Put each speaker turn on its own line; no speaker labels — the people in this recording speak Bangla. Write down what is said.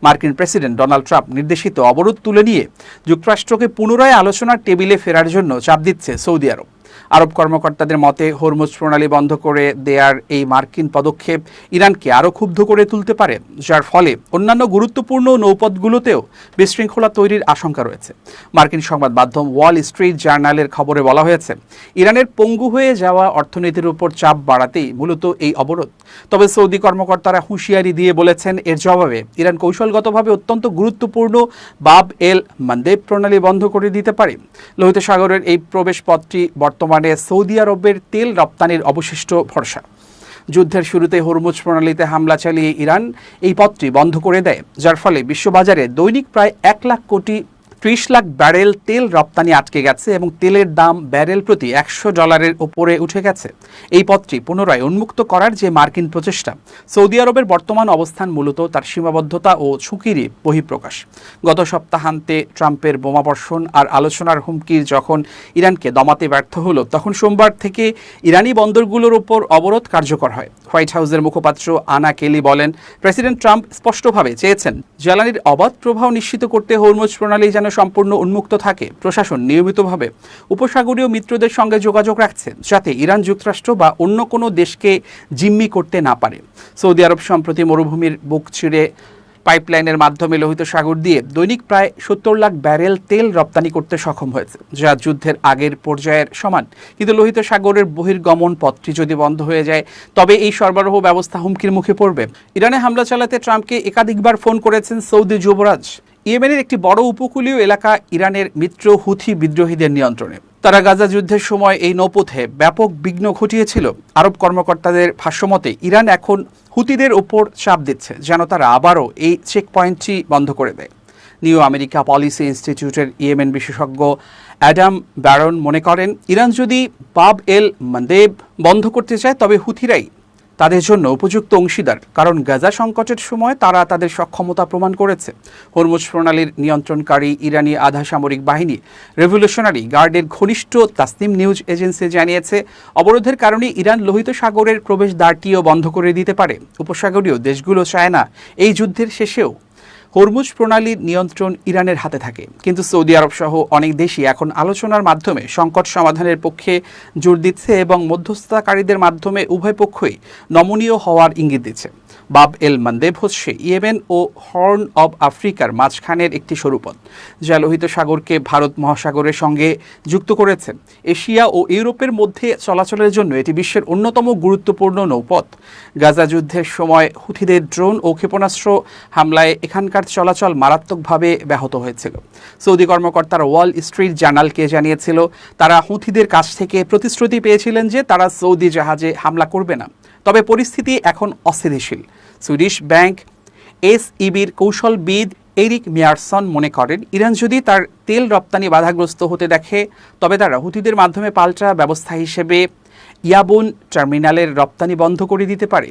মার্কিন প্রেসিডেন্ট ডোনাল্ড ট্রাম্প নির্দেশিত অবরোধ তুলে নিয়ে যুক্তরাষ্ট্রকে পুনরায় আলোচনার টেবিলে ফেরার জন্য চাপ দিচ্ছে সৌদি আরব। আরব কর্মকর্তাদের মতে হরমুজ প্রণালী বন্ধ করে দেয়ার এই মার্কিন পদক্ষেপ ইরানকে আরও ক্ষুব্ধ করে তুলতে পারে, যার ফলে অন্যান্য গুরুত্বপূর্ণ নৌপথগুলোতেও বিশৃঙ্খলা তৈরির আশঙ্কা রয়েছে। মার্কিন সংবাদ মাধ্যম ওয়াল স্ট্রিট জার্নালের খবরে বলা হয়েছে, ইরানের পঙ্গু হয়ে যাওয়া অর্থনীতির উপর চাপ বাড়াতেই মূলত এই অবরোধ। তবে সৌদি কর্মকর্তারা হুঁশিয়ারি দিয়ে বলেছেন, এর জবাবে ইরান কৌশলগতভাবে অত্যন্ত গুরুত্বপূর্ণ বাব এল মান্দেব প্রণালী বন্ধ করে দিতে পারে। লোহিত সাগরের এই প্রবেশ পথটি বর্তমানে সৌদি আরবের তেল রপ্তানির অবশিষ্ট ভরসা। যুদ্ধের শুরুতে হরমুজ প্রণালীতে হামলা চালিয়ে ইরান এই পথটি বন্ধ করে দেয়, যার ফলে বিশ্ববাজারে দৈনিক প্রায় 1,30 লাখ ব্যারেল তেল রপ্তানি আটকে গেছে এবং তেলের দাম ব্যারেল প্রতি $100 উপরে উঠে গেছে। এই পথটি পুনরায় উন্মুক্ত করার যে মার্কিন প্রচেষ্টা, সৌদি আরবের বর্তমান অবস্থান মূলত তার সীমাবদ্ধতা ও ঝুঁকিরই বহিঃপ্রকাশ। গত সপ্তাহান্তে ট্রাম্পের বোমাবর্ষণ আর আলোচনার হুমকির যখন ইরানকে দমাতে ব্যর্থ হলো, তখন সোমবার থেকে ইরানি বন্দরগুলোর উপর অবরোধ কার্যকর হয়। হোয়াইট হাউসের মুখপাত্র আনা কেলি বলেন, প্রেসিডেন্ট ট্রাম্প স্পষ্টভাবে চেয়েছেন জ্বালানির অবাধ প্রবাহ নিশ্চিত করতে হরমুজ প্রণালী যেন সম্পূর্ণ উন্মুক্ত থাকে। প্রশাসন নিয়মিতভাবে উপসাগরীয় মিত্রদের সঙ্গে যোগাযোগ রাখছে, যাতে ইরান যুক্তরাষ্ট্র বা অন্য কোনো দেশকে জিম্মি করতে না পারে। সৌদি আরব সম্প্রতি মরুভূমির বুক চিরে পাইপলাইনের মাধ্যমে লোহিত সাগর দিয়ে দৈনিক প্রায় 70 লাখ ব্যারেল তেল রপ্তানি করতে সক্ষম হয়েছে, যা যুদ্ধের আগের পর্যায়ের সমান। কিন্তু লোহিত সাগরের বহির্গমন পথটি যদি বন্ধ হয়ে যায়, তবে এই সরবরাহ ব্যবস্থা হুমকির মুখে পড়বে। ইরানে হামলা চালাতে ট্রাম্পকে একাধিকবার ফোন করেছেন সৌদি যুবরাজ। ইয়েমেনের একটি বড় উপকূলীয় এলাকা ইরানের মিত্র হুথি বিদ্রোহীদের নিয়ন্ত্রণে। তারা গাজা যুদ্ধের সময় এই নৌপথে ব্যাপক বিঘ্ন ঘটিয়েছিল। আরব কর্মকর্তাদের ভাষ্যমতে ইরান এখন হুতিদের ওপর চাপ দিচ্ছে যেন তারা আবারও এই চেকপয়েন্টটি বন্ধ করে দেয়। নিউ আমেরিকা পলিসি ইনস্টিটিউটের ইয়েমেন বিশেষজ্ঞ অ্যাডাম ব্যারন মনে করেন, ইরান যদি বাব এল মান্দেব বন্ধ করতে চায়, তবে হুথিরাই তাদের জন্য উপযুক্ত অংশীদার, কারণ গাজা সংকটের সময় তারা তাদের সক্ষমতা প্রমাণ করেছে। হরমুজ প্রণালীর নিয়ন্ত্রণকারী ইরানি আধা সামরিক বাহিনী রেভলিউশনারি গার্ডের ঘনিষ্ঠ তাসনিম নিউজ এজেন্সি জানিয়েছে, অবরোধের কারণে ইরান লোহিত সাগরের প্রবেশদ্বারটিও বন্ধ করে দিতে পারে। উপসাগরীয় দেশগুলো চায় না এই যুদ্ধের শেষেও হরমুজ প্রণালীর নিয়ন্ত্রণ ইরানের হাতে থাকে। কিন্তু সৌদি আরব সহ অনেক দেশই এখন আলোচনার মাধ্যমে সংকট সমাধানের পক্ষে জোর দিচ্ছে এবং মধ্যস্থতাকারীদের মাধ্যমে উভয় পক্ষই নমনীয় হওয়ার ইঙ্গিত দিচ্ছে। বাব এল মান্দেব হচ্ছে ইয়েমেন ও হর্ন অব আফ্রিকার মাঝখানের একটি সরু পথ, যা লোহিত সাগরকে ভারত মহাসাগরের সঙ্গে যুক্ত করেছে। এশিয়া ও ইউরোপের মধ্যে চলাচলের জন্য এটি বিশ্বের অন্যতম গুরুত্বপূর্ণ নৌপথ। গাজা যুদ্ধের সময় হুথিদের ড্রোন ও ক্ষেপণাস্ত্র হামলায় এখানকার চলাচল মারাত্মকভাবে ব্যাহত হয়েছিল। সৌদি কর্মকর্তারা ওয়াল স্ট্রিট জার্নালকে জানিয়েছিল, তারা হুথিদের কাছ থেকে প্রতিশ্রুতি পেয়েছিলেন যে তারা সৌদি জাহাজে হামলা করবে না। তবে পরিস্থিতি এখন অস্থিতিশীল। সুইডিশ ব্যাংক এসইবির কৌশলবিদ এরিক মিয়ারসন মনে করেন, ইরান যদি তার তেল রপ্তানি বাধাগ্রস্ত হতে দেখে, তবে তারা হুথিদের মাধ্যমে পাল্টা ব্যবস্থা হিসেবে ইয়াবুন টার্মিনালের রপ্তানি বন্ধ করে দিতে পারে।